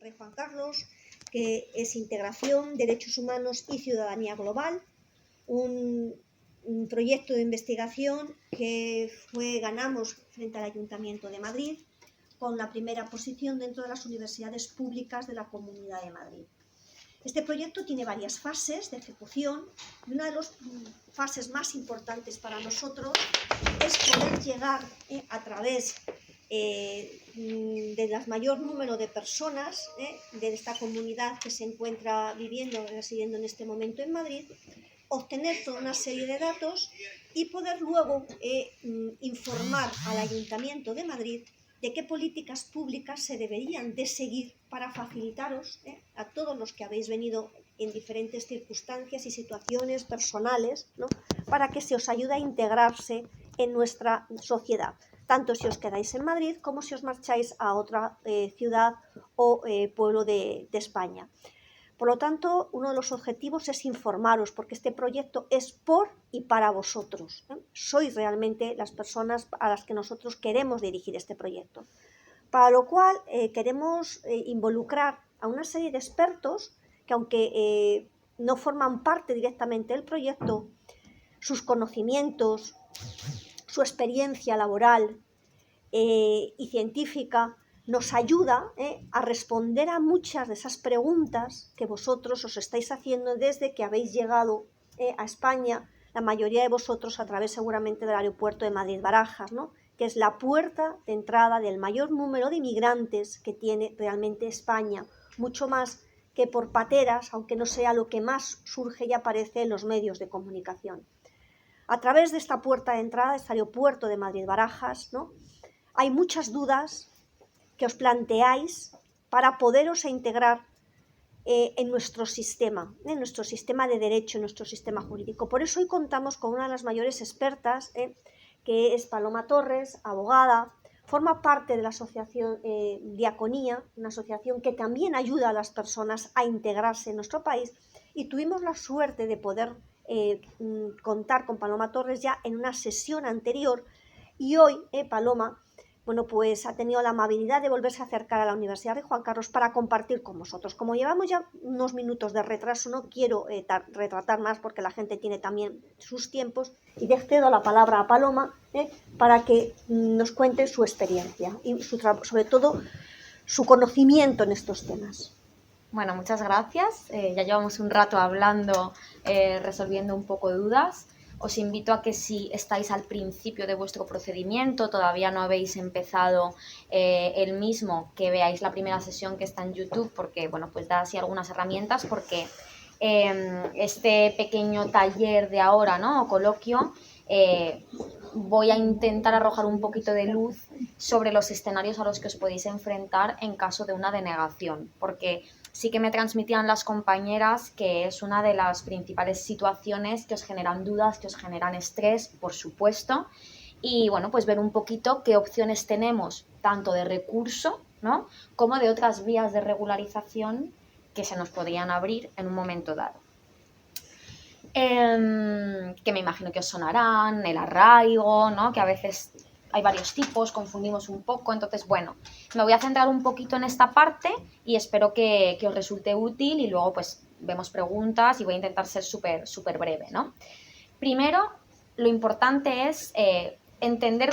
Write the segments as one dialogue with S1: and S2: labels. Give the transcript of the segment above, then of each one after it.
S1: Rey Juan Carlos, que es Integración, Derechos Humanos y Ciudadanía Global, un proyecto de investigación que ganamos frente al Ayuntamiento de Madrid con la primera posición dentro de las universidades públicas de la Comunidad de Madrid. Este proyecto tiene varias fases de ejecución y una de las fases más importantes para nosotros es poder llegar a través del mayor número de personas de esta comunidad que se encuentra residiendo en este momento en Madrid, obtener toda una serie de datos y poder luego informar al Ayuntamiento de Madrid de qué políticas públicas se deberían de seguir para facilitaros a todos los que habéis venido en diferentes circunstancias y situaciones personales, ¿no?, para que se os ayude a integrarse en nuestra sociedad, tanto si os quedáis en Madrid como si os marcháis a otra ciudad o pueblo de España. Por lo tanto, uno de los objetivos es informaros, porque este proyecto es por y para vosotros. Sois realmente las personas a las que nosotros queremos dirigir este proyecto. Para lo cual queremos involucrar a una serie de expertos que, aunque no forman parte directamente del proyecto, sus conocimientos, su experiencia laboral y científica nos ayuda a responder a muchas de esas preguntas que vosotros os estáis haciendo desde que habéis llegado a España, la mayoría de vosotros a través seguramente del aeropuerto de Madrid-Barajas, ¿no?, que es la puerta de entrada del mayor número de inmigrantes que tiene realmente España, mucho más que por pateras, aunque no sea lo que más surge y aparece en los medios de comunicación. A través de esta puerta de entrada, este aeropuerto de Madrid-Barajas, ¿no?, hay muchas dudas que os planteáis para poderos integrar en nuestro sistema de derecho, en nuestro sistema jurídico. Por eso hoy contamos con una de las mayores expertas, que es Paloma Torres, abogada, forma parte de la asociación Diaconía, una asociación que también ayuda a las personas a integrarse en nuestro país, y tuvimos la suerte de poder contar con Paloma Torres ya en una sesión anterior, y hoy Paloma, bueno, pues ha tenido la amabilidad de volverse a acercar a la Universidad de Juan Carlos para compartir con vosotros. Como llevamos ya unos minutos de retraso, no quiero retratar más porque la gente tiene también sus tiempos, y le cedo la palabra a Paloma para que nos cuente su experiencia y sobre todo su conocimiento en estos temas.
S2: Bueno, muchas gracias. Ya llevamos un rato hablando, resolviendo un poco de dudas. Os invito a que si estáis al principio de vuestro procedimiento, todavía no habéis empezado el mismo, que veáis la primera sesión que está en YouTube, porque, bueno, pues da así algunas herramientas, porque este pequeño taller de ahora, ¿no?, o coloquio, voy a intentar arrojar un poquito de luz sobre los escenarios a los que os podéis enfrentar en caso de una denegación, porque sí que me transmitían las compañeras que es una de las principales situaciones que os generan dudas, que os generan estrés, por supuesto, y bueno, pues ver un poquito qué opciones tenemos, tanto de recurso, ¿no?, como de otras vías de regularización que se nos podrían abrir en un momento dado. Que me imagino que os sonarán, el arraigo, ¿no?, que a veces hay varios tipos, confundimos un poco. Entonces, bueno, me voy a centrar un poquito en esta parte y espero que os resulte útil, y luego pues vemos preguntas y voy a intentar ser súper breve, ¿no? Primero, lo importante es entender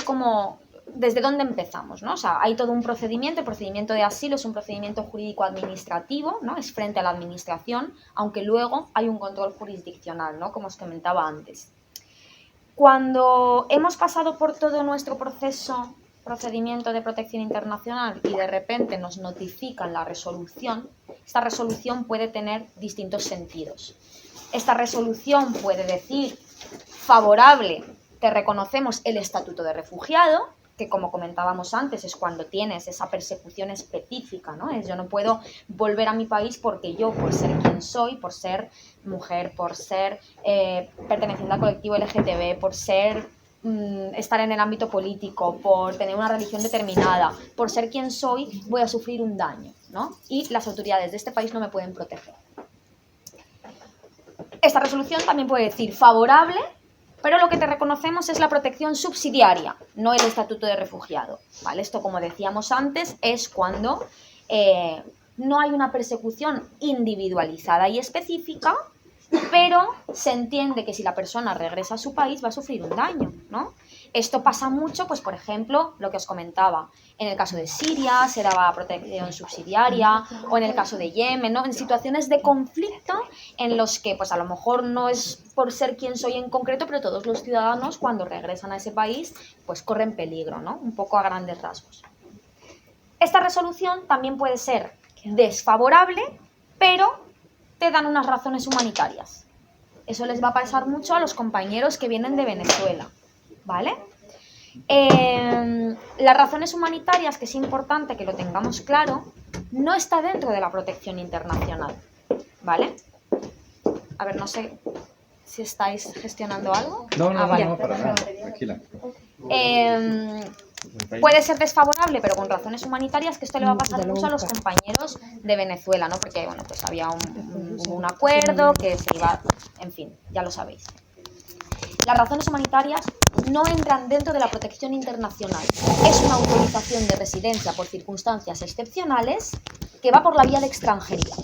S2: desde dónde empezamos, ¿no? O sea, hay todo un procedimiento. El procedimiento de asilo es un procedimiento jurídico-administrativo, ¿no?, es frente a la administración, aunque luego hay un control jurisdiccional, ¿no?, como os comentaba antes. Cuando hemos pasado por todo nuestro procedimiento de protección internacional y de repente nos notifican la resolución, esta resolución puede tener distintos sentidos. Esta resolución puede decir favorable, te reconocemos el estatuto de refugiado, que como comentábamos antes es cuando tienes esa persecución específica, ¿no? Yo no puedo volver a mi país porque yo, por ser quien soy, por ser mujer, por ser perteneciente al colectivo LGTB, por ser estar en el ámbito político, por tener una religión determinada, por ser quien soy, voy a sufrir un daño, ¿no? Y las autoridades de este país no me pueden proteger. Esta resolución también puede decir favorable, pero lo que te reconocemos es la protección subsidiaria, no el estatuto de refugiado, ¿vale? Esto, como decíamos antes, es cuando no hay una persecución individualizada y específica, pero se entiende que si la persona regresa a su país va a sufrir un daño, ¿no? Esto pasa mucho, pues por ejemplo, lo que os comentaba, en el caso de Siria se daba protección subsidiaria, o en el caso de Yemen, ¿no? En situaciones de conflicto en los que, pues a lo mejor no es por ser quien soy en concreto, pero todos los ciudadanos cuando regresan a ese país, pues corren peligro, ¿no? Un poco a grandes rasgos. Esta resolución también puede ser desfavorable, pero te dan unas razones humanitarias. Eso les va a pasar mucho a los compañeros que vienen de Venezuela, ¿vale? Las razones humanitarias, que es importante que lo tengamos claro, no está dentro de la protección internacional, ¿vale? A ver, no sé si estáis gestionando algo.
S3: No,
S2: Vale.
S3: no, para nada, tranquila.
S2: Puede ser desfavorable, pero con razones humanitarias, que esto le va a pasar mucho a los compañeros de Venezuela, ¿no? Porque, bueno, pues había un acuerdo que se iba... En fin, ya lo sabéis. Las razones humanitarias no entran dentro de la protección internacional. Es una autorización de residencia por circunstancias excepcionales que va por la vía de extranjería.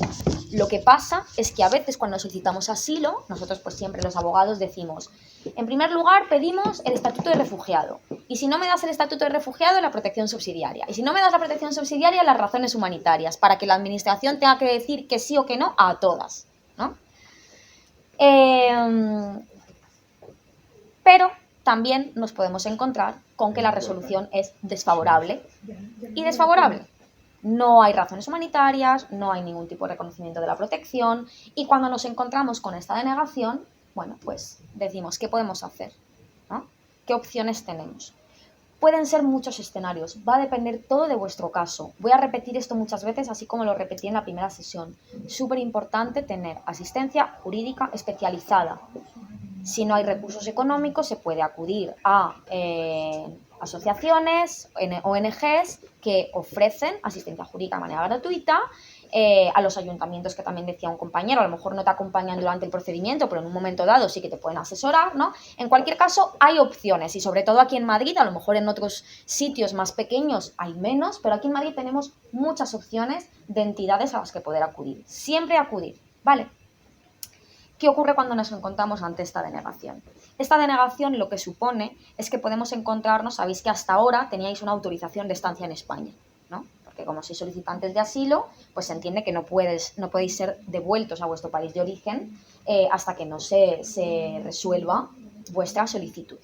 S2: Lo que pasa es que a veces cuando solicitamos asilo, nosotros pues siempre los abogados decimos, en primer lugar pedimos el estatuto de refugiado, y si no me das el estatuto de refugiado, la protección subsidiaria, y si no me das la protección subsidiaria, las razones humanitarias, para que la administración tenga que decir que sí o que no a todas, ¿no? Pero también nos podemos encontrar con que la resolución es desfavorable y desfavorable. No hay razones humanitarias, no hay ningún tipo de reconocimiento de la protección, y cuando nos encontramos con esta denegación, bueno, pues decimos, ¿qué podemos hacer? ¿No? ¿Qué opciones tenemos? Pueden ser muchos escenarios, va a depender todo de vuestro caso. Voy a repetir esto muchas veces, así como lo repetí en la primera sesión. Súper importante tener asistencia jurídica especializada. Si no hay recursos económicos, se puede acudir a asociaciones, ONGs que ofrecen asistencia jurídica de manera gratuita, a los ayuntamientos, que también decía un compañero, a lo mejor no te acompañan durante el procedimiento, pero en un momento dado sí que te pueden asesorar, ¿no? En cualquier caso, hay opciones, y sobre todo aquí en Madrid, a lo mejor en otros sitios más pequeños hay menos, pero aquí en Madrid tenemos muchas opciones de entidades a las que poder acudir. Siempre acudir, ¿vale? ¿Qué ocurre cuando nos encontramos ante esta denegación? Esta denegación lo que supone es que podemos encontrarnos, sabéis que hasta ahora teníais una autorización de estancia en España, ¿no? Porque como sois solicitantes de asilo, pues se entiende que no podéis ser devueltos a vuestro país de origen hasta que no se resuelva vuestra solicitud.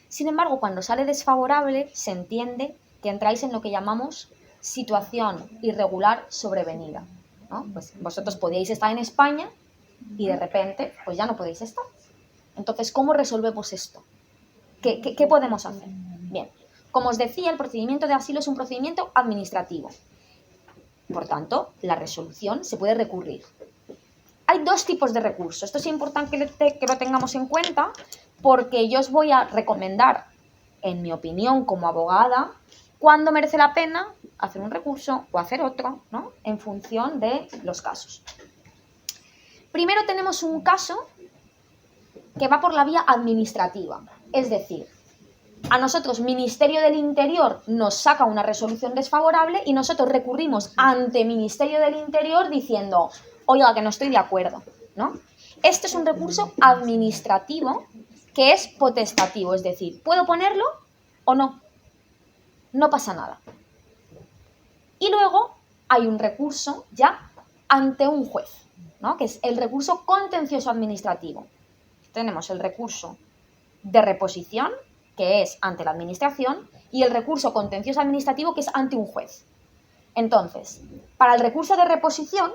S2: Sin embargo, cuando sale desfavorable, se entiende que entráis en lo que llamamos situación irregular sobrevenida, ¿no? Pues vosotros podíais estar en España y de repente, pues ya no podéis estar. Entonces, ¿cómo resolvemos esto? ¿Qué podemos hacer? Bien, como os decía, el procedimiento de asilo es un procedimiento administrativo. Por tanto, la resolución se puede recurrir. Hay dos tipos de recursos. Esto es importante que lo tengamos en cuenta, porque yo os voy a recomendar, en mi opinión como abogada, cuándo merece la pena hacer un recurso o hacer otro, ¿no? En función de los casos. Primero tenemos un caso que va por la vía administrativa, es decir, a nosotros Ministerio del Interior nos saca una resolución desfavorable y nosotros recurrimos ante Ministerio del Interior diciendo, oiga, que no estoy de acuerdo, ¿no? Este es un recurso administrativo que es potestativo, es decir, ¿puedo ponerlo o no? No pasa nada. Y luego hay un recurso ya ante un juez, ¿no? Que es el recurso contencioso administrativo. Tenemos el recurso de reposición, que es ante la administración, y el recurso contencioso administrativo, que es ante un juez. Entonces, para el recurso de reposición,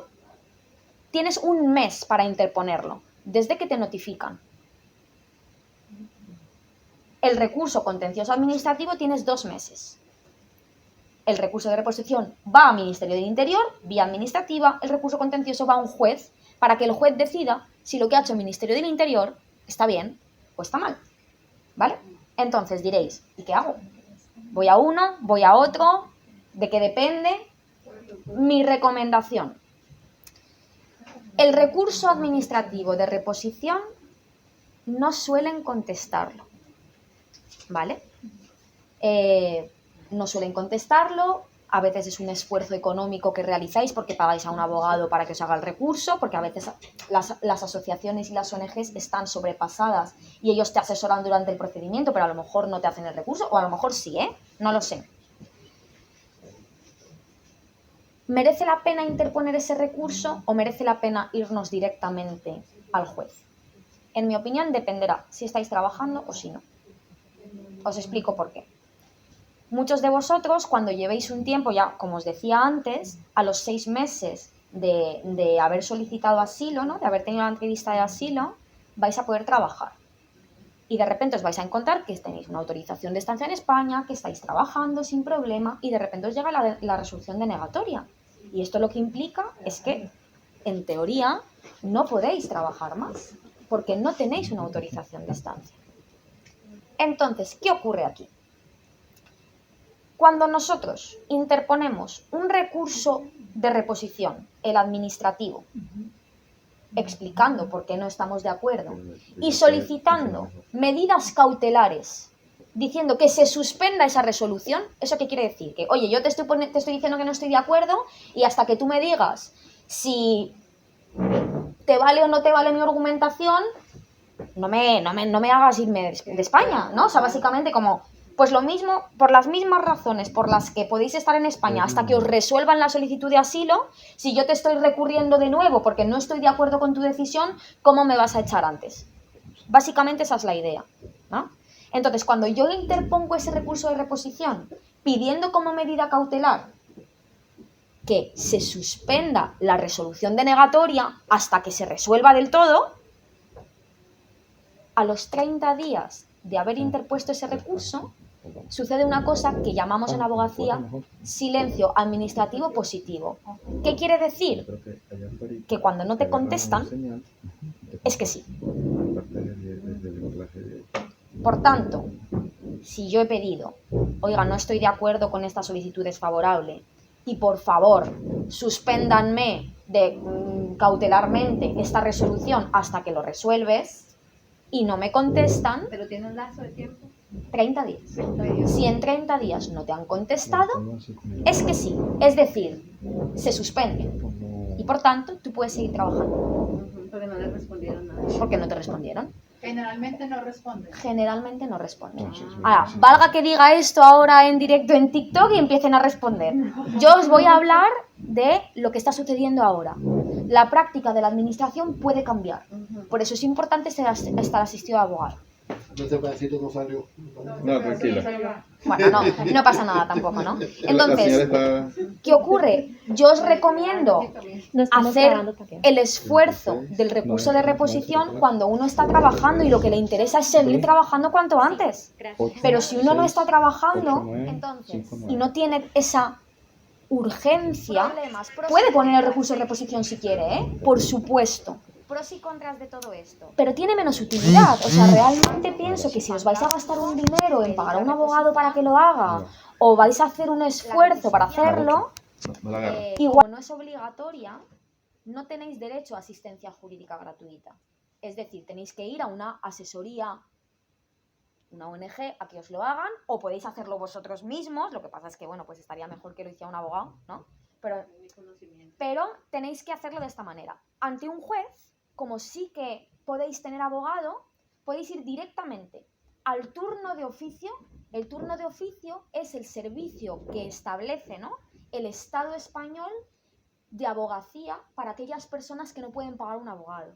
S2: tienes un mes para interponerlo, desde que te notifican. El recurso contencioso administrativo tienes 2 meses. El recurso de reposición va al Ministerio del Interior, vía administrativa. El recurso contencioso va a un juez para que el juez decida si lo que ha hecho el Ministerio del Interior está bien o está mal, ¿vale? Entonces diréis, ¿y qué hago? ¿Voy a uno? ¿Voy a otro? ¿De qué depende? Mi recomendación. El recurso administrativo de reposición no suelen contestarlo, ¿vale? No suelen contestarlo a veces es un esfuerzo económico que realizáis porque pagáis a un abogado para que os haga el recurso, porque a veces las asociaciones y las ONGs están sobrepasadas y ellos te asesoran durante el procedimiento, pero a lo mejor no te hacen el recurso, o a lo mejor sí, no lo sé. ¿Merece la pena interponer ese recurso o merece la pena irnos directamente al juez? En mi opinión dependerá si estáis trabajando o si no. Os explico por qué. Muchos de vosotros, cuando llevéis un tiempo, ya como os decía antes, a los 6 meses de haber solicitado asilo, ¿no?, de haber tenido la entrevista de asilo, vais a poder trabajar. Y de repente os vais a encontrar que tenéis una autorización de estancia en España, que estáis trabajando sin problema y de repente os llega la resolución denegatoria. Y esto lo que implica es que, en teoría, no podéis trabajar más, porque no tenéis una autorización de estancia. Entonces, ¿qué ocurre aquí? Cuando nosotros interponemos un recurso de reposición, el administrativo, explicando por qué no estamos de acuerdo y solicitando medidas cautelares, diciendo que se suspenda esa resolución, ¿eso qué quiere decir? Que, oye, yo te estoy diciendo que no estoy de acuerdo y hasta que tú me digas si te vale o no te vale mi argumentación, no me hagas irme de España, ¿no? O sea, básicamente como, pues lo mismo, por las mismas razones por las que podéis estar en España hasta que os resuelvan la solicitud de asilo, si yo te estoy recurriendo de nuevo porque no estoy de acuerdo con tu decisión, ¿cómo me vas a echar antes? Básicamente esa es la idea, ¿no? Entonces, cuando yo interpongo ese recurso de reposición pidiendo como medida cautelar que se suspenda la resolución denegatoria hasta que se resuelva del todo, a los 30 días de haber interpuesto ese recurso, sucede una cosa que llamamos en abogacía silencio administrativo positivo. ¿Qué quiere decir? Que cuando no te contestan, es que sí. Por tanto, si yo he pedido, oiga, no estoy de acuerdo con esta solicitud desfavorable y por favor, suspéndanme cautelarmente esta resolución hasta que lo resuelves y no me contestan,
S3: ¿Pero tiene un lazo de tiempo?
S2: 30 días.
S3: 30 días.
S2: Si en 30 días no te han contestado, es que sí. Es decir, se suspende. Y por tanto, tú puedes seguir trabajando.
S3: Porque no le respondieron nada.
S2: Porque no te respondieron.
S3: Generalmente no responden.
S2: Generalmente no responden. Ahora, valga que diga esto ahora en directo en TikTok y empiecen a responder. Yo os voy a hablar de lo que está sucediendo ahora. La práctica de la administración puede cambiar. Por eso es importante estar asistido a abogado.
S4: No te puede decir tu Rosario.
S5: No, tranquila.
S2: Bueno, no pasa nada tampoco, ¿no? Entonces, ¿qué ocurre? Yo os recomiendo hacer el esfuerzo del recurso de reposición cuando uno está trabajando y lo que le interesa es seguir trabajando cuanto antes. Pero si uno no está trabajando, entonces, y no tiene esa urgencia, puede poner el recurso de reposición si quiere, ¿eh? Por supuesto. Pros y contras de todo esto. Pero tiene menos utilidad. O sea, realmente pienso que si os vais a gastar un dinero en pagar a un abogado para que lo haga, o vais a hacer un esfuerzo para hacerlo, igual no es obligatoria, no tenéis derecho a asistencia jurídica gratuita. Es decir, tenéis que ir a una asesoría, una ONG, a que os lo hagan, o podéis hacerlo vosotros mismos. Lo que pasa es que, bueno, pues estaría mejor que lo hiciera un abogado, ¿no? Pero tenéis que hacerlo de esta manera. Ante un juez, como sí que podéis tener abogado, podéis ir directamente al turno de oficio. El turno de oficio es el servicio que establece, ¿no?, el Estado español de abogacía para aquellas personas que no pueden pagar un abogado.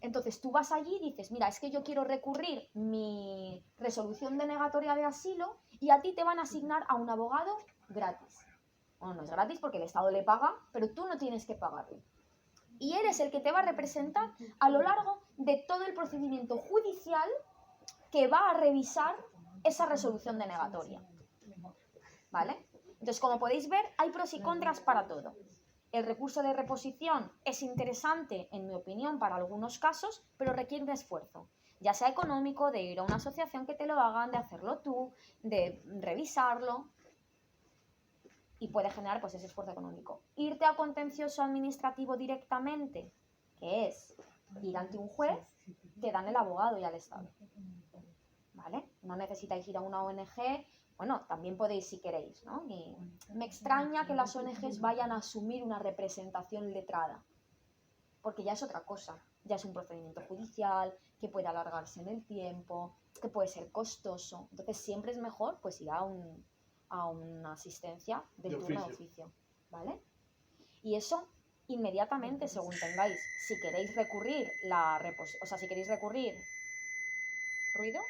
S2: Entonces tú vas allí y dices, mira, es que yo quiero recurrir mi resolución denegatoria de asilo y a ti te van a asignar a un abogado gratis. Bueno, no es gratis porque el Estado le paga, pero tú no tienes que pagarle. Y eres el que te va a representar a lo largo de todo el procedimiento judicial que va a revisar esa resolución denegatoria. ¿Vale? Entonces, como podéis ver, hay pros y contras para todo. El recurso de reposición es interesante, en mi opinión, para algunos casos, pero requiere de esfuerzo. Ya sea económico, de ir a una asociación que te lo hagan, de hacerlo tú, de revisarlo. Y puede generar pues ese esfuerzo económico. Irte a contencioso administrativo directamente, que es ir ante un juez, te dan el abogado y al Estado. ¿Vale? No necesitáis ir a una ONG bueno, también podéis si queréis, ¿no? Y me extraña que las ONGs vayan a asumir una representación letrada, porque ya es otra cosa, ya es un procedimiento judicial, que puede alargarse en el tiempo, que puede ser costoso. Entonces siempre es mejor pues ir a una asistencia del
S4: De
S2: turno de
S4: oficio.
S2: oficio, ¿vale? Y eso inmediatamente, según tengáis, si queréis recurrir o sea, si queréis recurrir, ¿ruido?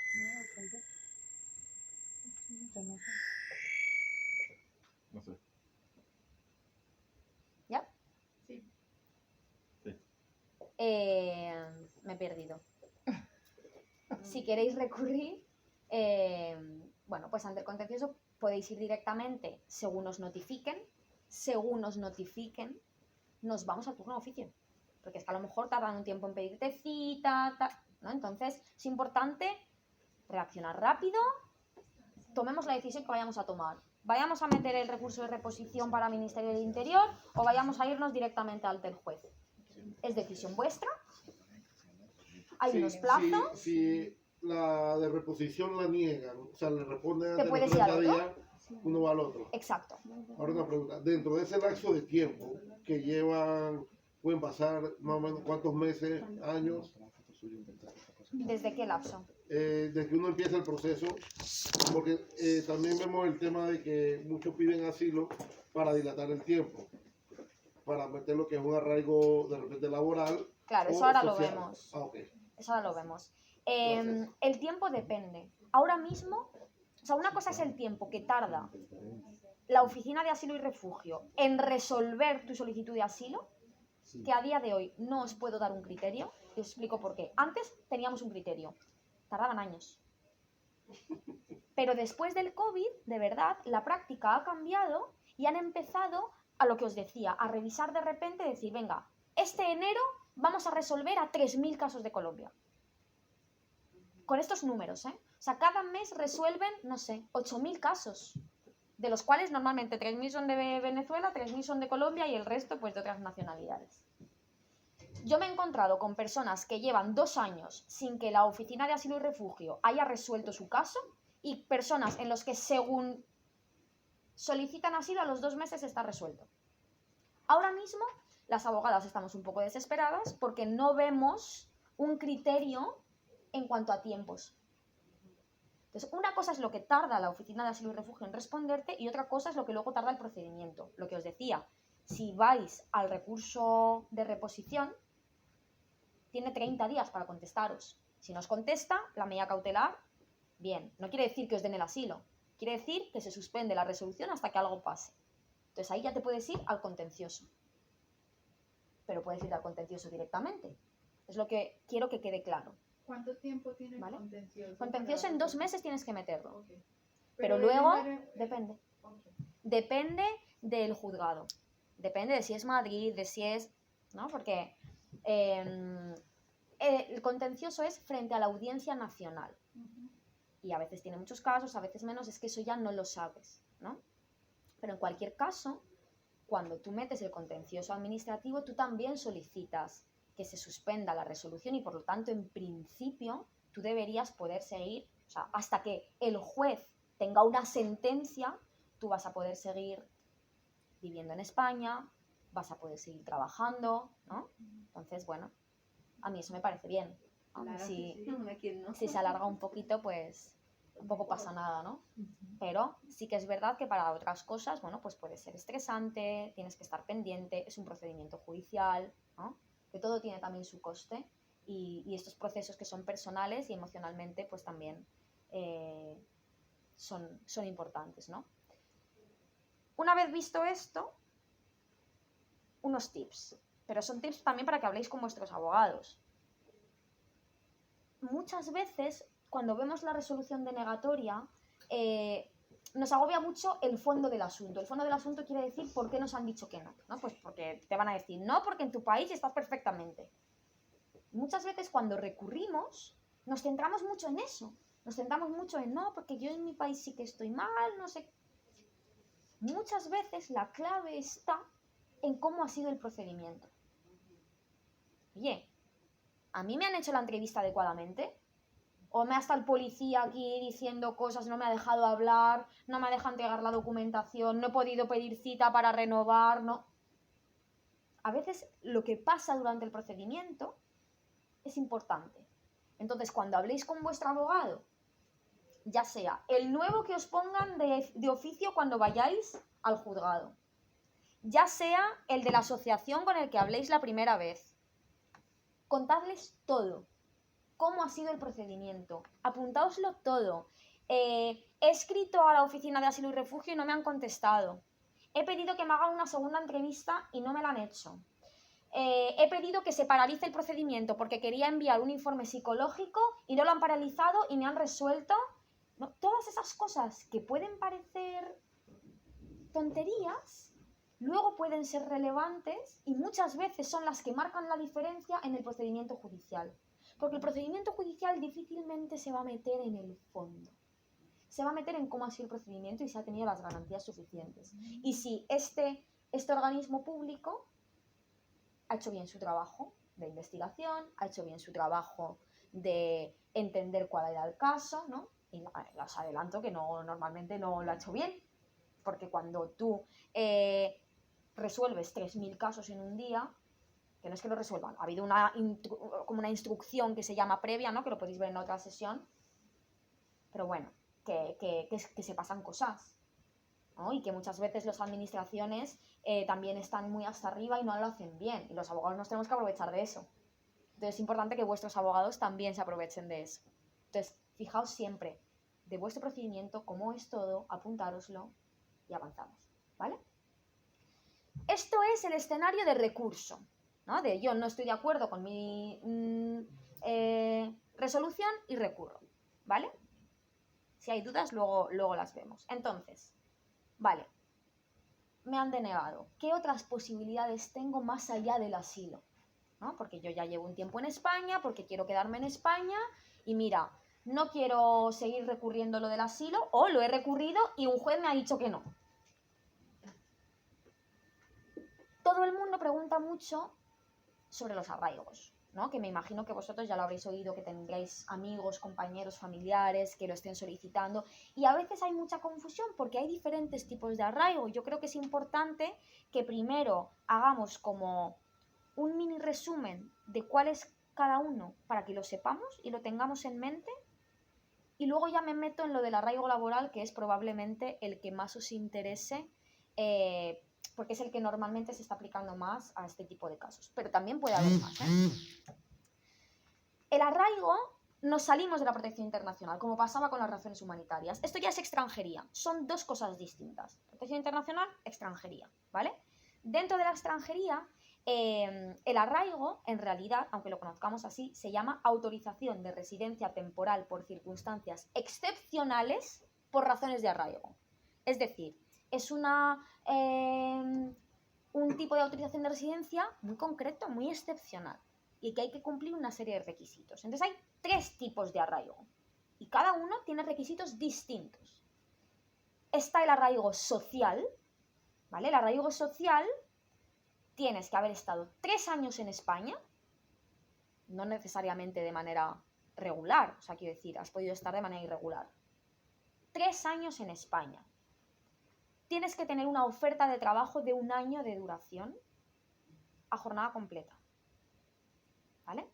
S5: No sé.
S2: ¿Ya?
S3: Sí.
S2: Me he perdido. Si queréis recurrir, bueno, pues ante el contencioso podéis ir directamente según os notifiquen. Según os notifiquen, nos vamos al turno de oficio. Porque es que a lo mejor tardan un tiempo en pedirte cita, ¿no? Entonces es importante reaccionar rápido, tomemos la decisión que vayamos a tomar. Vayamos a meter el recurso de reposición para el Ministerio del Interior o vayamos a irnos directamente ante el juez. Es decisión vuestra. Hay
S4: Sí,
S2: unos plazos.
S4: Si la de reposición la niegan, o sea, le responden
S2: Te
S4: antes de
S2: puedes
S4: los
S2: ir al
S4: 30
S2: otro.
S4: días, uno va al otro.
S2: Exacto.
S4: Ahora una pregunta, dentro de ese lapso de tiempo que llevan, pueden pasar más o menos cuántos meses, años,
S2: ¿Desde qué lapso?
S4: desde que uno empieza el proceso, porque también vemos el tema de que muchos piden asilo para dilatar el tiempo, para meter lo que es un arraigo de repente laboral.
S2: Claro, eso
S4: o
S2: ahora lo
S4: social.
S2: vemos.
S4: Ok.
S2: Eso ahora lo vemos.
S4: Gracias.
S2: El tiempo depende. Ahora mismo, o sea, una cosa es el tiempo que tarda la Oficina de Asilo y Refugio en resolver tu solicitud de asilo, que a día de hoy no os puedo dar un criterio, y os explico por qué. Antes teníamos un criterio, tardaban años. Pero después del COVID, de verdad, la práctica ha cambiado y han empezado a lo que os decía, a revisar de repente y decir, venga, este enero vamos a resolver a 3.000 casos de Colombia. Con estos números, ¿eh? O sea, cada mes resuelven, no sé, 8.000 casos, de los cuales normalmente 3.000 son de Venezuela, 3.000 son de Colombia y el resto pues de otras nacionalidades. Yo me he encontrado con personas que llevan 2 años sin que la Oficina de Asilo y Refugio haya resuelto su caso y personas en los que según solicitan asilo a los 2 meses está resuelto. Ahora mismo las abogadas estamos un poco desesperadas porque no vemos un criterio en cuanto a tiempos. Entonces, una cosa es lo que tarda la Oficina de Asilo y Refugio en responderte y otra cosa es lo que luego tarda el procedimiento. Lo que os decía, si vais al recurso de reposición, tiene 30 días para contestaros. Si no os contesta, la medida cautelar, bien. No quiere decir que os den el asilo, quiere decir que se suspende la resolución hasta que algo pase. Entonces ahí ya te puedes ir al contencioso. Pero puedes ir al contencioso directamente. Es lo que quiero que quede claro.
S3: ¿Cuánto tiempo tiene el
S2: ¿Vale?
S3: contencioso?
S2: Contencioso en 2 meses tienes que meterlo.
S3: Ok.
S2: Pero luego,
S3: depende-
S2: depende.
S3: Ok.
S2: Depende del juzgado. Depende de si es Madrid, de si es... ¿no? Porque el contencioso es frente a la Audiencia Nacional.
S3: Ujú.
S2: Y a veces tiene muchos casos, a veces menos, es que eso ya no lo sabes, ¿no? Pero en cualquier caso, cuando tú metes el contencioso administrativo, tú también solicitas que se suspenda la resolución y por lo tanto, en principio, tú deberías poder seguir, o sea, hasta que el juez tenga una sentencia, tú vas a poder seguir viviendo en España, vas a poder seguir trabajando, ¿no? Entonces, bueno, a mí eso me parece bien, ¿no?
S3: Claro que
S2: Si,
S3: sí.
S1: No, aquí no.
S2: si se alarga un poquito, pues tampoco pasa nada, ¿no? Pero sí que es verdad que para otras cosas, bueno, pues puede ser estresante, tienes que estar pendiente, es un procedimiento judicial, ¿no? Que todo tiene también su coste y estos procesos que son personales y emocionalmente, pues también son importantes, ¿no? Una vez visto esto, unos tips, pero son tips también para que habléis con vuestros abogados. Muchas veces, cuando vemos la resolución denegatoria, nos agobia mucho el fondo del asunto. El fondo del asunto quiere decir por qué nos han dicho que no, ¿no? Pues porque te van a decir no, porque en tu país estás perfectamente. Muchas veces cuando recurrimos, nos centramos mucho en eso. Nos centramos mucho en no, porque yo en mi país sí que estoy mal, no sé. Muchas veces la clave está en cómo ha sido el procedimiento. Oye, ¿a mí me han hecho la entrevista adecuadamente? O me ha estado el policía aquí diciendo cosas, no me ha dejado hablar, no me deja entregar la documentación, no he podido pedir cita para renovar, no. A veces lo que pasa durante el procedimiento es importante. Entonces, cuando habléis con vuestro abogado, ya sea el nuevo que os pongan de oficio cuando vayáis al juzgado, ya sea el de la asociación con el que habléis la primera vez, contadles todo. ¿Cómo ha sido el procedimiento? Apuntaoslo todo. He escrito a la oficina de asilo y refugio y no me han contestado. He pedido que me hagan una segunda entrevista y no me la han hecho. He pedido que se paralice el procedimiento porque quería enviar un informe psicológico y no lo han paralizado y me han resuelto. No, todas esas cosas que pueden parecer tonterías, luego pueden ser relevantes y muchas veces son las que marcan la diferencia en el procedimiento judicial. Porque el procedimiento judicial difícilmente se va a meter en el fondo. Se va a meter en cómo ha sido el procedimiento y si ha tenido las garantías suficientes. Y si este organismo público ha hecho bien su trabajo de investigación, ha hecho bien su trabajo de entender cuál era el caso, ¿no? Y os adelanto que normalmente no lo ha hecho bien, porque cuando tú resuelves 3.000 casos en un día, que no es que lo resuelvan, ha habido como una instrucción que se llama previa, ¿no? Que lo podéis ver en otra sesión, pero bueno, que se pasan cosas, ¿no? Y que muchas veces las administraciones también están muy hasta arriba y no lo hacen bien, y los abogados nos tenemos que aprovechar de eso. Entonces es importante que vuestros abogados también se aprovechen de eso. Entonces, fijaos siempre de vuestro procedimiento, cómo es todo, apuntároslo y avanzamos, ¿vale? Esto es el escenario de recurso, ¿no? De yo no estoy de acuerdo con mi resolución y recurro, ¿vale? Si hay dudas, luego las vemos. Entonces, vale, me han denegado. ¿Qué otras posibilidades tengo más allá del asilo? ¿No? Porque yo ya llevo un tiempo en España, porque quiero quedarme en España y mira, no quiero seguir recurriendo lo del asilo o lo he recurrido y un juez me ha dicho que no. Todo el mundo pregunta mucho sobre los arraigos, ¿no? Que me imagino que vosotros ya lo habréis oído, que tendréis amigos, compañeros, familiares que lo estén solicitando y a veces hay mucha confusión porque hay diferentes tipos de arraigo. Yo creo que es importante que primero hagamos como un mini resumen de cuál es cada uno para que lo sepamos y lo tengamos en mente y luego ya me meto en lo del arraigo laboral, que es probablemente el que más os interese porque es el que normalmente se está aplicando más a este tipo de casos, pero también puede haber más, ¿eh? El arraigo, nos salimos de la protección internacional, como pasaba con las razones humanitarias. Esto ya es extranjería, son dos cosas distintas. Protección internacional, extranjería, ¿vale? Dentro de la extranjería, el arraigo, en realidad, aunque lo conozcamos así, se llama autorización de residencia temporal por circunstancias excepcionales por razones de arraigo. Es decir, es un tipo de autorización de residencia muy concreto, muy excepcional y que hay que cumplir una serie de requisitos. Entonces hay 3 tipos de arraigo y cada uno tiene requisitos distintos. Está el arraigo social, ¿vale? El arraigo social, tienes que haber estado 3 años en España, no necesariamente de manera regular, o sea, quiero decir, has podido estar de manera irregular. 3 años en España. Tienes que tener una oferta de trabajo de 1 año de duración a jornada completa, ¿vale?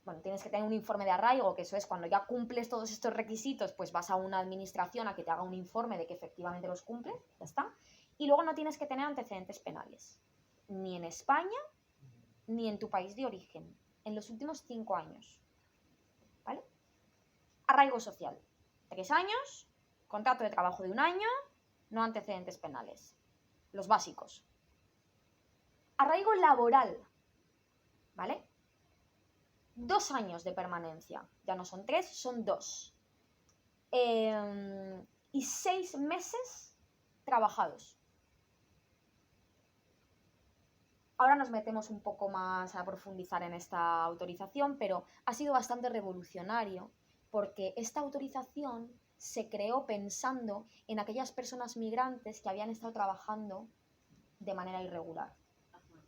S2: Bueno, tienes que tener un informe de arraigo, que eso es cuando ya cumples todos estos requisitos, pues vas a una administración a que te haga un informe de que efectivamente los cumples, ya está. Y luego no tienes que tener antecedentes penales, ni en España, ni en tu país de origen, en los últimos 5 años, ¿vale? Arraigo social, 3 años, contrato de trabajo de 1 año, no antecedentes penales, los básicos. Arraigo laboral, ¿vale? 2 años de permanencia, ya no son 3, son 2. Y 6 meses trabajados. Ahora nos metemos un poco más a profundizar en esta autorización, pero ha sido bastante revolucionario porque esta autorización se creó pensando en aquellas personas migrantes que habían estado trabajando de manera irregular,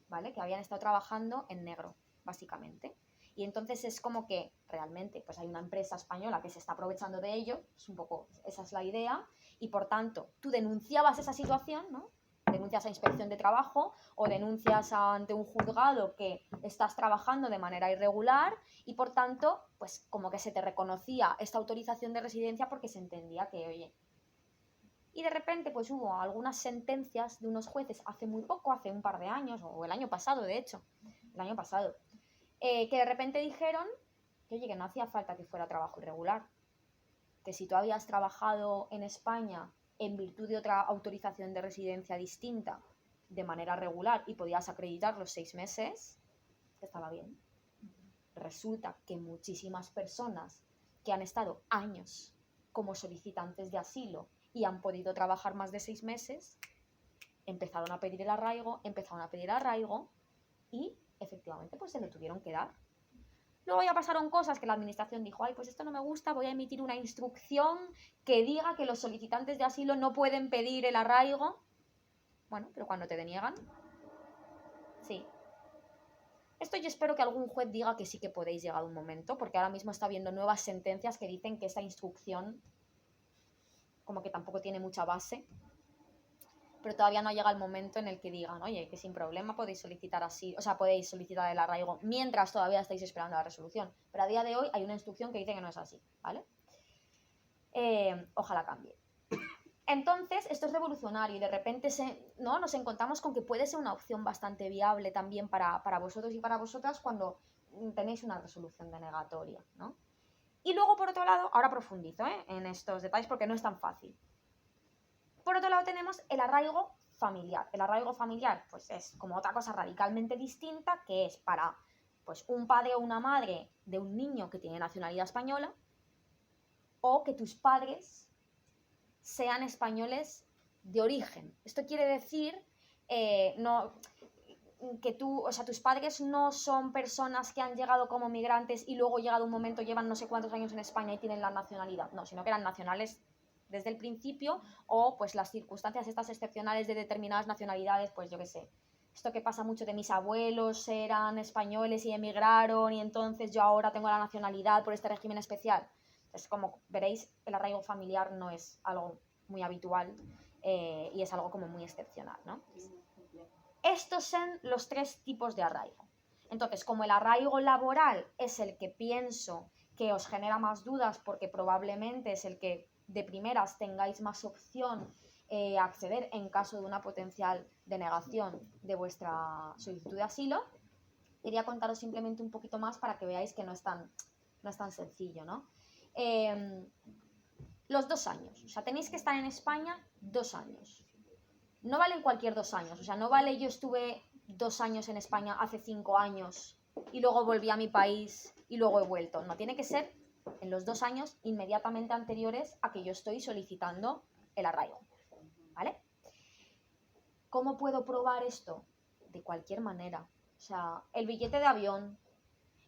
S2: ¿vale? Que habían estado trabajando en negro, básicamente. Y entonces es como que realmente pues hay una empresa española que se está aprovechando de ello, es un poco, esa es la idea, y por tanto tú denunciabas esa situación, ¿no? Denuncias a Inspección de Trabajo o denuncias ante un juzgado que estás trabajando de manera irregular y por tanto pues como que se te reconocía esta autorización de residencia porque se entendía que, oye, y de repente pues hubo algunas sentencias de unos jueces hace muy poco, hace un par de años, o el año pasado de hecho, el año pasado, que de repente dijeron que oye, que no hacía falta que fuera trabajo irregular, que si tú habías trabajado en España en virtud de otra autorización de residencia distinta de manera regular y podías acreditar los 6 meses, que estaba bien. Resulta que muchísimas personas que han estado años como solicitantes de asilo y han podido trabajar más de 6 meses, empezaron a pedir el arraigo, y efectivamente pues se lo tuvieron que dar. Luego ya pasaron cosas que la administración dijo, ay, pues esto no me gusta, voy a emitir una instrucción que diga que los solicitantes de asilo no pueden pedir el arraigo. Bueno, pero cuando te deniegan, sí. Esto yo espero que algún juez diga que sí que podéis llegar a un momento, porque ahora mismo está habiendo nuevas sentencias que dicen que esta instrucción como que tampoco tiene mucha base, pero todavía no llega el momento en el que digan, oye, que sin problema podéis solicitar así, o sea, podéis solicitar el arraigo mientras todavía estáis esperando la resolución. Pero a día de hoy hay una instrucción que dice que no es así, ¿vale? Ojalá cambie. Entonces, esto es revolucionario y de repente ¿no? Nos encontramos con que puede ser una opción bastante viable también para vosotros y para vosotras cuando tenéis una resolución denegatoria, ¿no? Y luego, por otro lado, ahora profundizo en estos detalles porque no es tan fácil. Por otro lado tenemos el arraigo familiar. El arraigo familiar pues es como otra cosa radicalmente distinta, que es para pues, un padre o una madre de un niño que tiene nacionalidad española o que tus padres sean españoles de origen. Esto quiere decir que tus padres no son personas que han llegado como migrantes y luego llegado un momento llevan no sé cuántos años en España y tienen la nacionalidad, no, sino que eran nacionales desde el principio o pues las circunstancias estas excepcionales de determinadas nacionalidades, pues yo qué sé. Esto que pasa mucho de mis abuelos eran españoles y emigraron y entonces yo ahora tengo la nacionalidad por este régimen especial. Entonces, como veréis, el arraigo familiar no es algo muy habitual y es algo como muy excepcional, ¿no? Estos son los 3 tipos de arraigo. Entonces, como el arraigo laboral es el que pienso que os genera más dudas porque probablemente es el que de primeras tengáis más opción a acceder en caso de una potencial denegación de vuestra solicitud de asilo, quería contaros simplemente un poquito más para que veáis que no es tan sencillo, ¿no? Los 2 años, o sea, tenéis que estar en España 2 años. No valen cualquier 2 años, o sea, no vale yo estuve 2 años en España hace 5 años y luego volví a mi país y luego he vuelto. No, tiene que ser en los 2 años inmediatamente anteriores a que yo estoy solicitando el arraigo, ¿vale? ¿Cómo puedo probar esto? De cualquier manera. O sea, el billete de avión,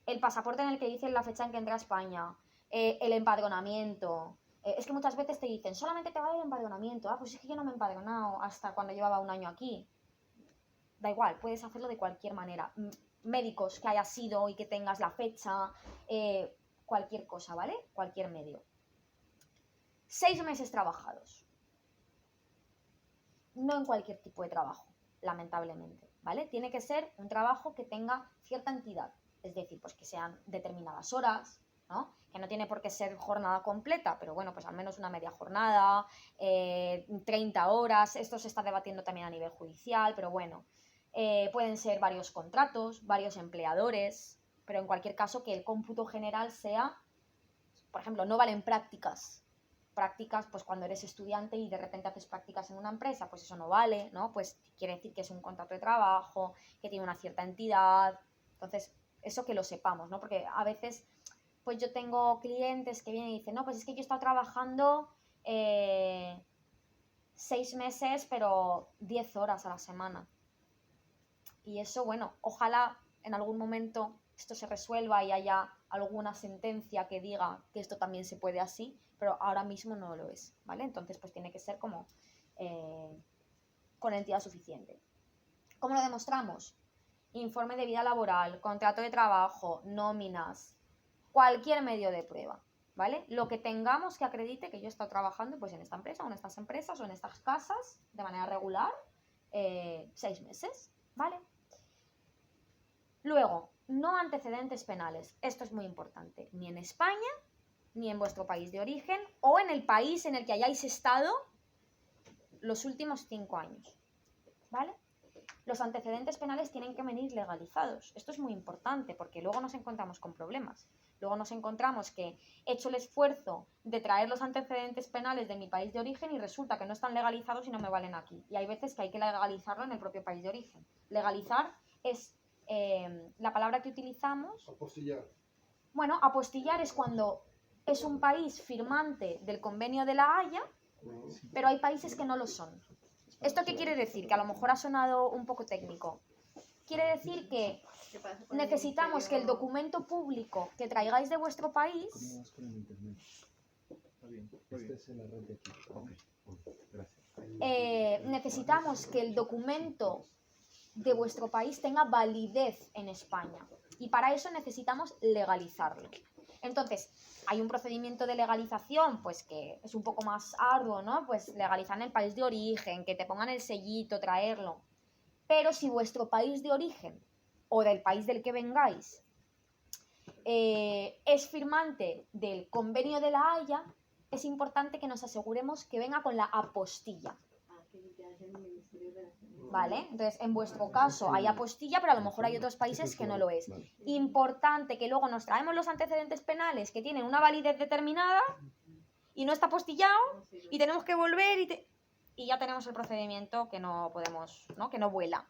S2: el pasaporte en el que dicen la fecha en que entra a España, el empadronamiento. Es que muchas veces te dicen, solamente te vale el empadronamiento. Ah, pues es que yo no me he empadronado hasta cuando llevaba 1 año aquí. Da igual, puedes hacerlo de cualquier manera. Médicos que hayas sido y que tengas la fecha, cualquier cosa, ¿vale? Cualquier medio. 6 meses trabajados. No en cualquier tipo de trabajo, lamentablemente, ¿vale? Tiene que ser un trabajo que tenga cierta entidad. Es decir, pues que sean determinadas horas, ¿no? Que no tiene por qué ser jornada completa, pero bueno, pues al menos una media jornada, 30 horas, esto se está debatiendo también a nivel judicial, pero bueno, pueden ser varios contratos, varios empleadores, pero en cualquier caso que el cómputo general sea, por ejemplo, no valen prácticas, pues cuando eres estudiante y de repente haces prácticas en una empresa, pues eso no vale, ¿no? Pues quiere decir que es un contrato de trabajo, que tiene una cierta entidad, entonces eso que lo sepamos, ¿no? Porque a veces, pues yo tengo clientes que vienen y dicen, no, pues es que yo he estado trabajando 6 meses, pero 10 horas a la semana. Y eso, bueno, ojalá en algún momento esto se resuelva y haya alguna sentencia que diga que esto también se puede así, pero ahora mismo no lo es, ¿vale? Entonces, pues tiene que ser como con entidad suficiente. ¿Cómo lo demostramos? informe de vida laboral, contrato de trabajo, nóminas, cualquier medio de prueba, ¿vale? Lo que tengamos que acredite que yo he estado trabajando pues en esta empresa o en estas empresas o en estas casas de manera regular 6 meses, ¿vale? Luego, no antecedentes penales. Esto es muy importante. Ni en España, ni en vuestro país de origen o en el país en el que hayáis estado los últimos 5 años, ¿vale? Los antecedentes penales tienen que venir legalizados. Esto es muy importante porque luego nos encontramos con problemas. Luego nos encontramos que he hecho el esfuerzo de traer los antecedentes penales de mi país de origen y resulta que no están legalizados y no me valen aquí. Y hay veces que hay que legalizarlo en el propio país de origen. Legalizar es la palabra que utilizamos.
S4: Apostillar.
S2: Bueno, apostillar es cuando es un país firmante del Convenio de La Haya, pero hay países que no lo son. ¿Esto qué quiere decir? Que a lo mejor ha sonado un poco técnico. Quiere decir que necesitamos que el documento público que traigáis de vuestro país
S5: ¿Cómo vas con el internet? Está bien. Esta es la red de aquí. Ok, gracias.
S2: necesitamos que el documento de vuestro país tenga validez en España y para eso necesitamos legalizarlo. Entonces, hay un procedimiento de legalización pues que es un poco más arduo, ¿no? Pues legalizar en el país de origen, que te pongan el sellito, traerlo. Pero si vuestro país de origen o del país del que vengáis es firmante del Convenio de La Haya, es importante que nos aseguremos que venga con la apostilla. ¿Vale? Entonces, en vuestro caso hay apostilla, pero a lo mejor hay otros países que no lo es. Importante que luego nos traemos los antecedentes penales que tienen una validez determinada y no está apostillado y tenemos que volver y ya tenemos el procedimiento que no podemos, ¿no? Que no vuela.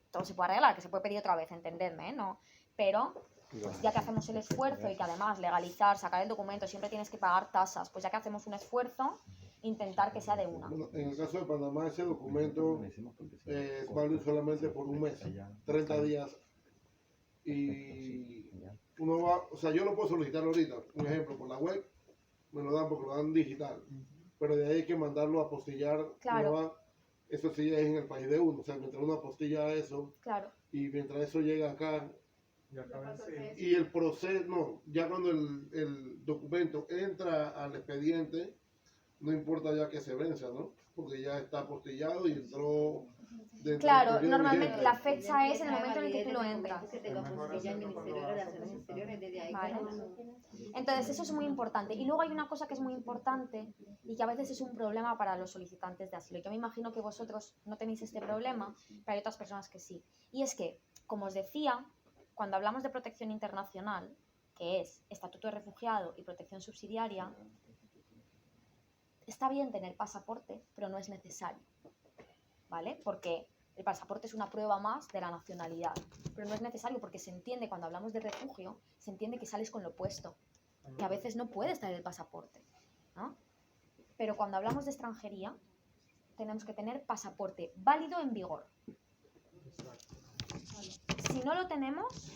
S2: Todo se puede arreglar, que se puede pedir otra vez, entendedme, ¿eh? ¿No? Pero pues ya que hacemos el esfuerzo y que además legalizar, sacar el documento, siempre tienes que pagar tasas, pues ya que hacemos un esfuerzo, intentar que sea de una.
S4: Bueno, en el caso de Panamá, ese documento es válido solamente por un mes, 30 días. Y uno va, o sea, yo lo puedo solicitar ahorita, un ejemplo, por la web, me lo dan porque lo dan digital. Pero de ahí hay que mandarlo a apostillar.
S2: Claro.
S4: Eso sí es en el país de uno, o sea, mientras uno apostilla eso
S2: Claro.
S4: y mientras eso llega acá. Y el proceso, no, ya cuando el documento entra al expediente, no importa ya que se venza, ¿no? Porque ya está apostillado y entró dentro
S2: Claro,
S4: del periodo
S2: normalmente
S4: vigente.
S2: la fecha es en el momento en el que tú lo entras.
S3: Que tenga apostilla el Ministerio de Relaciones Exteriores, desde ahí.
S2: Vale. Entonces eso es muy importante. Y luego hay una cosa que es muy importante y que a veces es un problema para los solicitantes de asilo. Yo me imagino que vosotros no tenéis este problema, pero hay otras personas que sí. Y es que, como os decía, cuando hablamos de protección internacional, que es estatuto de refugiado y protección subsidiaria, está bien tener pasaporte, pero no es necesario, ¿vale? Porque el pasaporte es una prueba más de la nacionalidad, pero no es necesario porque se entiende, cuando hablamos de refugio, se entiende que sales con lo puesto, que a veces no puedes traer el pasaporte, ¿no? Pero cuando hablamos de extranjería, tenemos que tener pasaporte válido en vigor. Si no lo tenemos,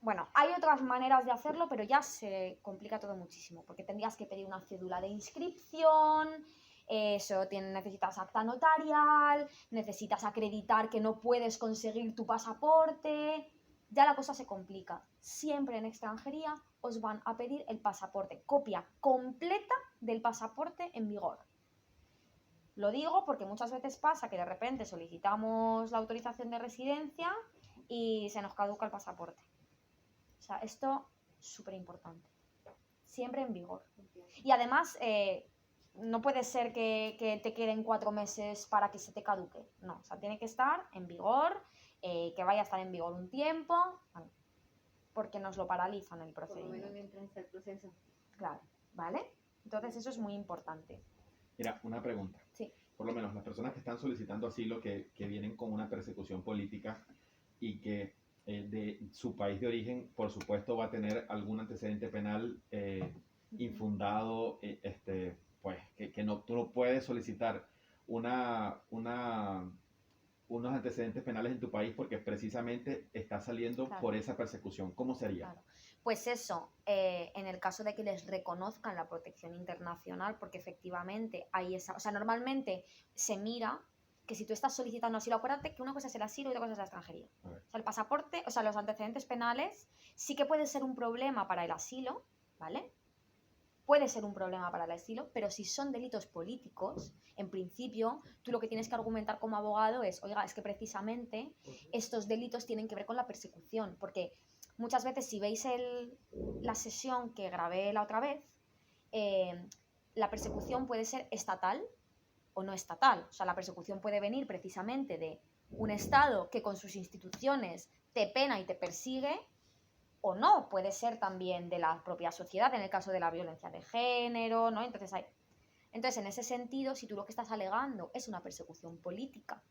S2: bueno, hay otras maneras de hacerlo, pero ya se complica todo muchísimo, porque tendrías que pedir una cédula de inscripción, necesitas acta notarial, necesitas acreditar que no puedes conseguir tu pasaporte, ya la cosa se complica. Siempre en extranjería os van a pedir el pasaporte, copia completa del pasaporte en vigor. Lo digo porque muchas veces pasa que de repente solicitamos la autorización de residencia y se nos caduca el pasaporte. O sea, esto es súper importante. Siempre en vigor. Y además, no puede ser que te queden 4 meses para que se te caduque. No, o sea, tiene que estar en vigor, que vaya a estar en vigor un tiempo, porque nos lo paralizan el procedimiento.
S3: Por lo menos mientras está el proceso.
S2: Claro, ¿vale? Entonces eso es muy importante.
S5: Mira, una pregunta.
S2: Sí.
S5: Por lo menos las personas que están solicitando asilo, que vienen con una persecución política y que de su país de origen, por supuesto, va a tener algún antecedente penal infundado, pues que no, tú no puedes solicitar unos antecedentes penales en tu país porque precisamente está saliendo
S2: Claro.
S5: por esa persecución. ¿Cómo sería?
S2: Claro. Pues eso, en el caso de que les reconozcan la protección internacional, porque efectivamente hay esa, o sea, normalmente se mira que si tú estás solicitando asilo, acuérdate que una cosa es el asilo y otra cosa es la extranjería.
S5: A ver.
S2: O sea, el pasaporte, o sea, los antecedentes penales sí que puede ser un problema para el asilo, ¿vale? Puede ser un problema para el asilo, pero si son delitos políticos, en principio, tú lo que tienes que argumentar como abogado es, oiga, es que precisamente estos delitos tienen que ver con la persecución, porque muchas veces si veis la sesión que grabé la otra vez, la persecución puede ser estatal o no estatal. O sea, la persecución puede venir precisamente de un Estado que con sus instituciones te pena y te persigue, o no, puede ser también de la propia sociedad, en el caso de la violencia de género, ¿no? Entonces, en ese sentido, si tú lo que estás alegando es una persecución política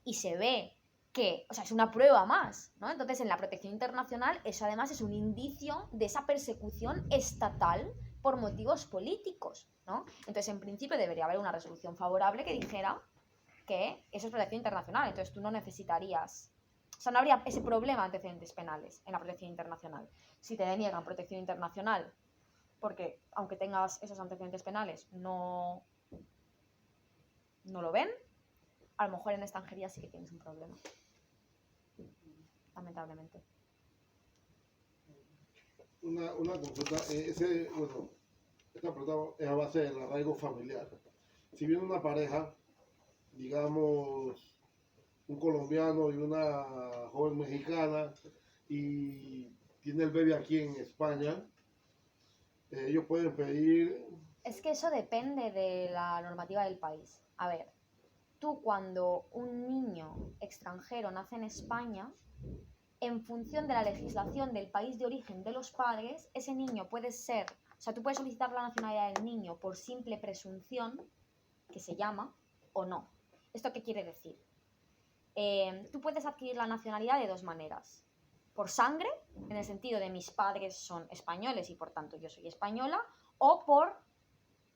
S2: y se ve que, o sea, es una prueba más, ¿no? Entonces, en la protección internacional, eso además es un indicio de esa persecución estatal por motivos políticos, ¿no? Entonces, en principio, debería haber una resolución favorable que dijera que eso es protección internacional, entonces tú no necesitarías... O sea, no habría ese problema de antecedentes penales en la protección internacional. Si te deniegan protección internacional, porque aunque tengas esos antecedentes penales, no lo ven, a lo mejor en extranjería sí que tienes un problema. Lamentablemente.
S4: Una consulta, esta pregunta es a base del arraigo familiar. Si viene una pareja, digamos, un colombiano y una joven mexicana, y tiene el bebé aquí en España, ellos pueden pedir...
S2: Es que eso depende de la normativa del país. A ver, tú cuando un niño extranjero nace en España, en función de la legislación del país de origen de los padres, ese niño puede ser, o sea, tú puedes solicitar la nacionalidad del niño por simple presunción, que se llama, o no. ¿Esto qué quiere decir? Tú puedes adquirir la nacionalidad de dos maneras. Por sangre, en el sentido de mis padres son españoles y por tanto yo soy española, o por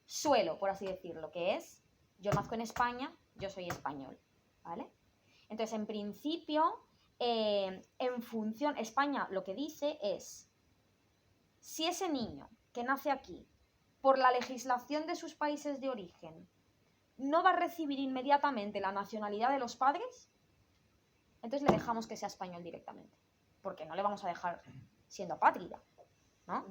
S2: suelo, por así decirlo, que es yo nazco en España, yo soy español, ¿vale? Entonces, en principio, en función, España lo que dice es, si ese niño que nace aquí, por la legislación de sus países de origen, no va a recibir inmediatamente la nacionalidad de los padres, entonces le dejamos que sea español directamente, porque no le vamos a dejar siendo apátrida, ¿no?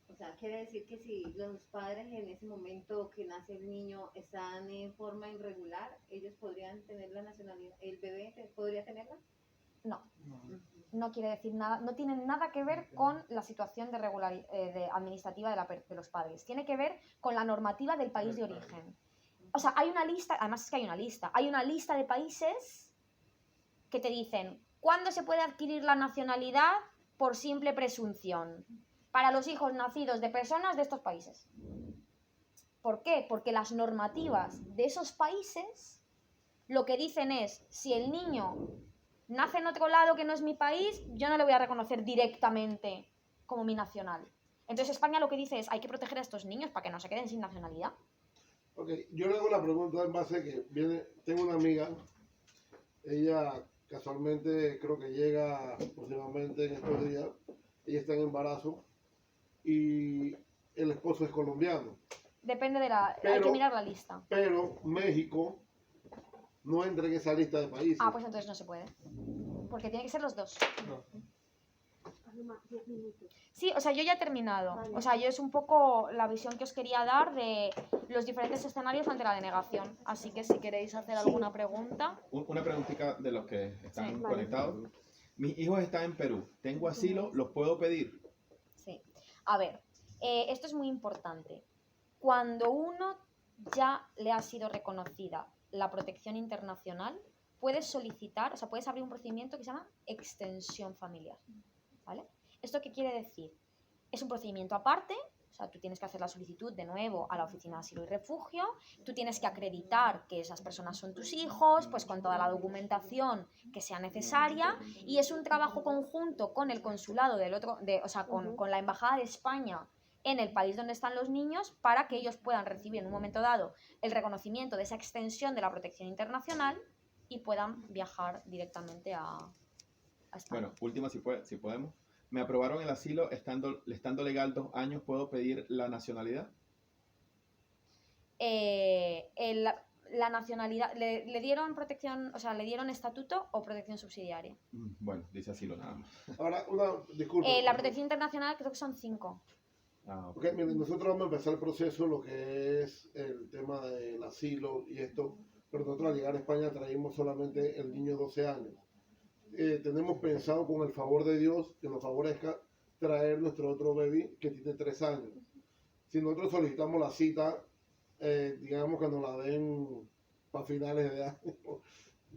S3: O sea, quiere decir que si los padres en ese momento que nace el niño están en forma irregular, ellos podrían tener la nacionalidad, el bebé podría tenerla.
S2: No, no quiere decir nada, no tiene nada que ver con la situación de administrativa de los padres, tiene que ver con la normativa del país de origen. O sea, hay una lista, además es que hay una lista de países que te dicen cuándo se puede adquirir la nacionalidad por simple presunción para los hijos nacidos de personas de estos países. ¿Por qué? Porque las normativas de esos países lo que dicen es, si el niño nace en otro lado que no es mi país, yo no le voy a reconocer directamente como mi nacional. Entonces España lo que dice es, hay que proteger a estos niños para que no se queden sin nacionalidad.
S4: Ok, yo le hago la pregunta en base a que tengo una amiga, ella casualmente creo que llega próximamente en estos días, ella está en embarazo y el esposo es colombiano.
S2: Depende hay que mirar la lista.
S4: Pero México no entra en esa lista de países.
S2: Ah, pues entonces no se puede. Porque tiene que ser los dos.
S4: No.
S2: Sí, o sea, yo ya he terminado.
S1: Vale.
S2: O sea, yo es un poco la visión que os quería dar de los diferentes escenarios ante la denegación. Así que si queréis hacer alguna pregunta.
S5: Una preguntita de los que están
S2: Sí,
S1: vale.
S5: conectados. Mis hijos están en Perú. ¿Tengo asilo? ¿Los puedo pedir?
S2: Sí. A ver, esto es muy importante. Cuando uno ya le ha sido reconocida la protección internacional, puedes solicitar, o sea, puedes abrir un procedimiento que se llama extensión familiar, ¿vale? ¿Esto qué quiere decir? Es un procedimiento aparte, o sea, tú tienes que hacer la solicitud de nuevo a la Oficina de Asilo y Refugio, tú tienes que acreditar que esas personas son tus hijos, pues con toda la documentación que sea necesaria, y es un trabajo conjunto con el consulado o sea, con la Embajada de España en el país donde están los niños para que ellos puedan recibir en un momento dado el reconocimiento de esa extensión de la protección internacional y puedan viajar directamente a España.
S5: Bueno, última si podemos. Me aprobaron el asilo, estando legal 2 años, ¿puedo pedir la nacionalidad?
S2: la nacionalidad, le dieron protección, o sea, le dieron estatuto o protección subsidiaria.
S5: Bueno, dice asilo nada más.
S4: Ahora, disculpa.
S2: La protección internacional creo que son 5.
S5: Ah, ok.
S4: Ok, miren, nosotros vamos a empezar el proceso, lo que es el tema del asilo y esto, pero nosotros al llegar a España traímos solamente el niño de 12 años. Tenemos pensado, con el favor de Dios, que nos favorezca, traer nuestro otro bebé que tiene 3 años. Si nosotros solicitamos la cita, digamos que nos la den para finales de año,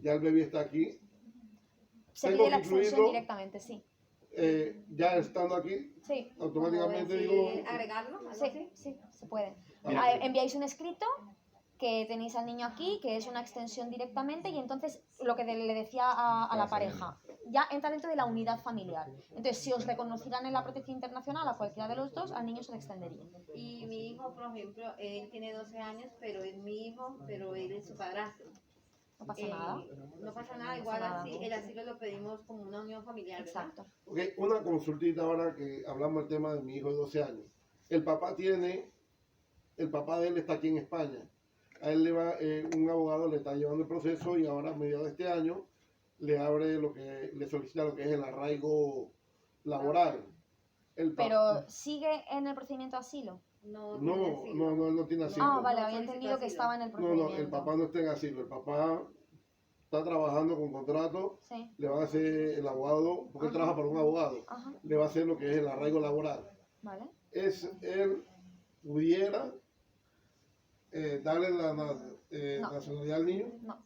S4: ya el bebé está aquí.
S2: Se
S4: Tengo
S2: pide la
S4: que
S2: extensión
S4: incluirlo.
S2: directamente, sí.
S4: Ya estando aquí,
S2: Sí,
S4: automáticamente
S3: Como
S4: digo,
S3: decir, agregarlo, algo
S2: sí,
S3: así.
S2: sí, se puede.
S4: Ah,
S2: Enviáis un escrito que tenéis al niño aquí, que es una extensión directamente, y entonces lo que le decía a la pareja, ya entra dentro de la unidad familiar. Entonces, si os reconocieran en la protección internacional a cualquiera de los dos, al niño se le extendería.
S3: Y mi hijo, por ejemplo, él tiene 12 años, pero es mi hijo, pero él es su padrastro.
S2: No pasa nada.
S3: No pasa nada,
S2: No
S3: igual
S2: pasa nada.
S3: así, el asilo lo pedimos como una unión familiar, ¿verdad?
S2: Exacto.
S4: ok, una consultita ahora que hablamos del tema de mi hijo de 12 años. El papá de él está aquí en España. A él un abogado le está llevando el proceso y ahora a mediados de este año le le solicita lo que es el arraigo laboral.
S2: Pero sigue en el procedimiento de asilo.
S3: No, tiene
S4: No,
S3: asilo.
S4: no, no, él no tiene asilo.
S2: Ah, vale,
S3: No
S2: había
S3: solicitó
S2: entendido que
S3: asilo.
S2: estaba en el
S4: No,
S2: procedimiento.
S4: no, el papá no está en asilo. El papá está trabajando con contrato,
S2: Sí,
S4: le va a hacer el abogado, porque él
S2: Ajá.
S4: trabaja para un abogado,
S2: ajá,
S4: le va a hacer lo que es el arraigo laboral.
S2: vale.
S4: Él pudiera darle la
S2: No.
S4: nacionalidad al niño.
S2: No,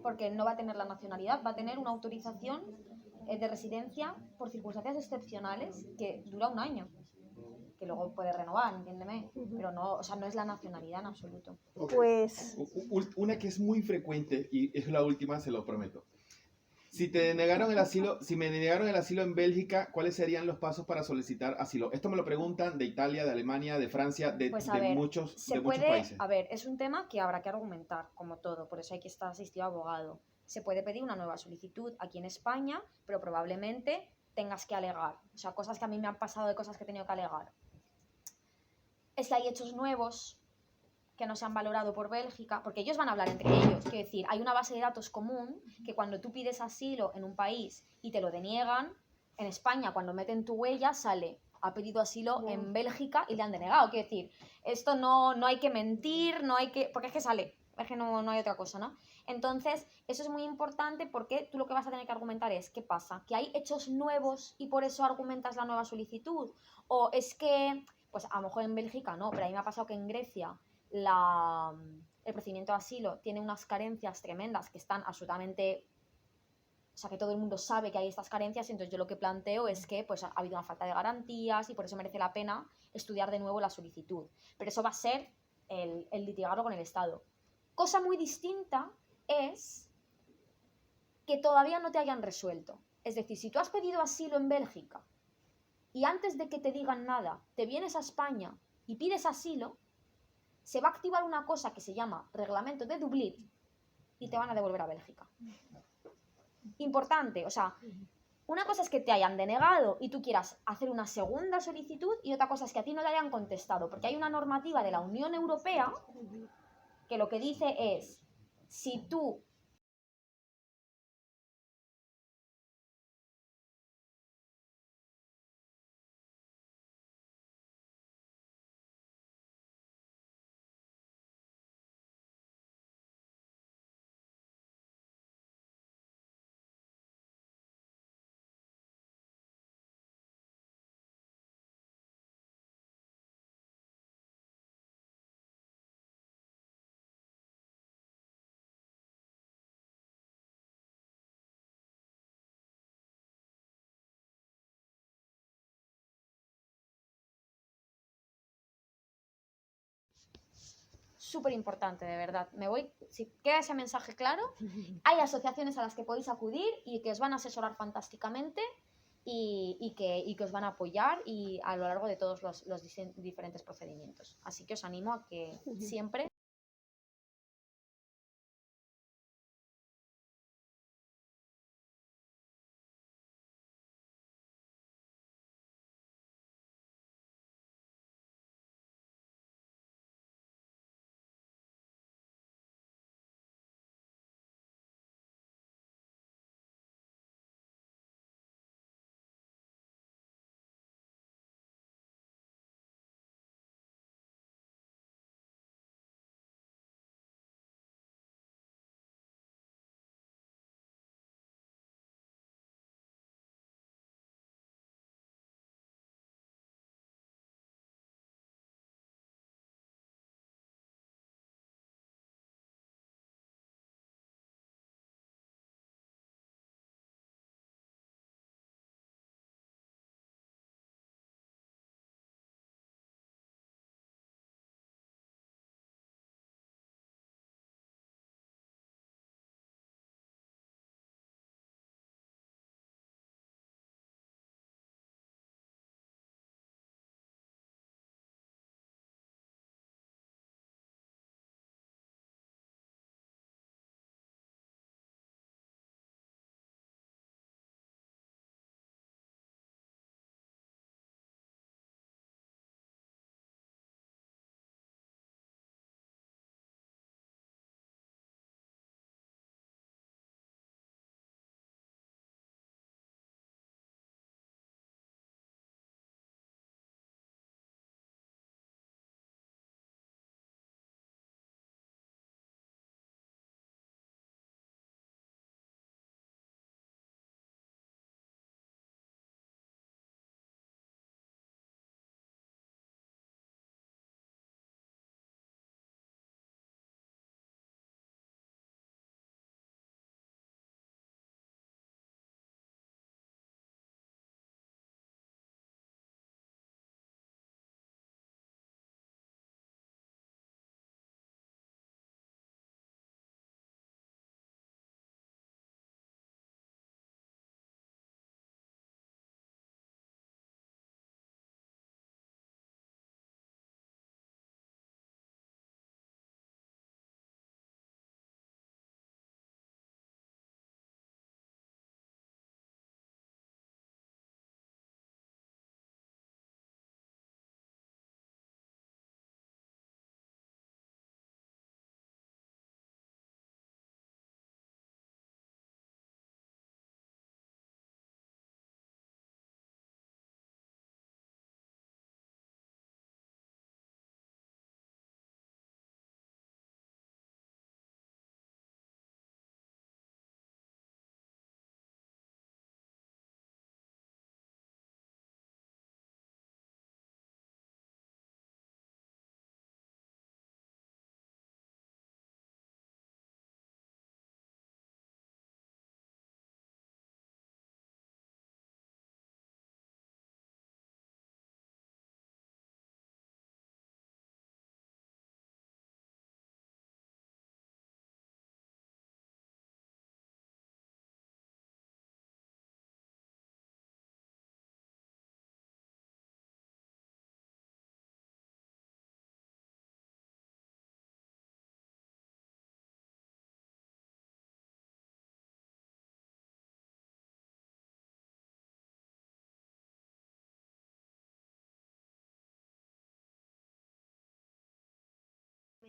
S2: porque no va a tener la nacionalidad, va a tener una autorización de residencia por circunstancias excepcionales que dura un año, que luego puede renovar, entiéndeme, pero no, o sea, no es la nacionalidad en absoluto.
S4: Ok.
S1: Pues
S5: Una que es muy frecuente, y es la última, se lo prometo. Si me negaron el asilo en Bélgica, ¿cuáles serían los pasos para solicitar asilo? Esto me lo preguntan de Italia, de Alemania, de Francia, de muchos países.
S2: A ver, es un tema que habrá que argumentar, como todo, por eso hay que estar asistido a abogado. Se puede pedir una nueva solicitud aquí en España, pero probablemente tengas que alegar. O sea, cosas que a mí me han pasado de cosas que he tenido que alegar. Es que hay hechos nuevos que no se han valorado por Bélgica, porque ellos van a hablar entre ellos. Quiero decir, hay una base de datos común que cuando tú pides asilo en un país y te lo deniegan, en España, cuando meten tu huella, sale, ha pedido asilo en Bélgica y le han denegado. Quiero decir, esto no hay que mentir, porque es que sale, es que no hay otra cosa, ¿no? Entonces, eso es muy importante porque tú lo que vas a tener que argumentar es, ¿qué pasa? ¿Que hay hechos nuevos y por eso argumentas la nueva solicitud? O es que, pues a lo mejor en Bélgica no, pero a mí me ha pasado que en Grecia el procedimiento de asilo tiene unas carencias tremendas que están absolutamente, o sea, que todo el mundo sabe que hay estas carencias, y entonces yo lo que planteo es que pues ha habido una falta de garantías y por eso merece la pena estudiar de nuevo la solicitud, pero eso va a ser el litigarlo con el Estado. Cosa muy distinta es que todavía no te hayan resuelto, es decir, si tú has pedido asilo en Bélgica y antes de que te digan nada te vienes a España y pides asilo, se va a activar una cosa que se llama Reglamento de Dublín y te van a devolver a Bélgica. Importante, o sea, una cosa es que te hayan denegado y tú quieras hacer una segunda solicitud y otra cosa es que a ti no te hayan contestado, porque hay una normativa de la Unión Europea que lo que dice es, si tú súper importante, de verdad. Me voy, si queda ese mensaje claro, hay asociaciones a las que podéis acudir y que os van a asesorar fantásticamente y que os van a apoyar y a lo largo de todos los diferentes procedimientos. Así que os animo a que siempre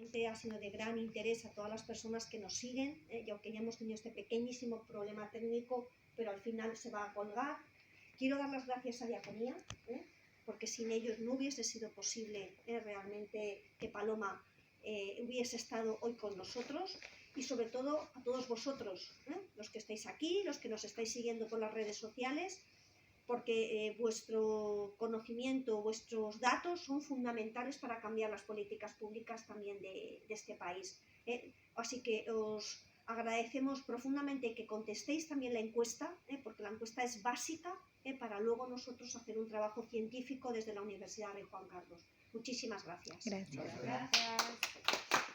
S1: Realmente ha sido de gran interés a todas las personas que nos siguen, y aunque ya hemos tenido este pequeñísimo problema técnico, pero al final se va a colgar. Quiero dar las gracias a Diaconía, porque sin ellos no hubiese sido posible realmente que Paloma hubiese estado hoy con nosotros, y sobre todo a todos vosotros, los que estáis aquí, los que nos estáis siguiendo por las redes sociales, porque vuestro conocimiento, vuestros datos son fundamentales para cambiar las políticas públicas también de este país. Así que os agradecemos profundamente que contestéis también la encuesta, porque la encuesta es básica para luego nosotros hacer un trabajo científico desde la Universidad Rey Juan Carlos. Muchísimas gracias.
S2: Gracias.
S3: Gracias.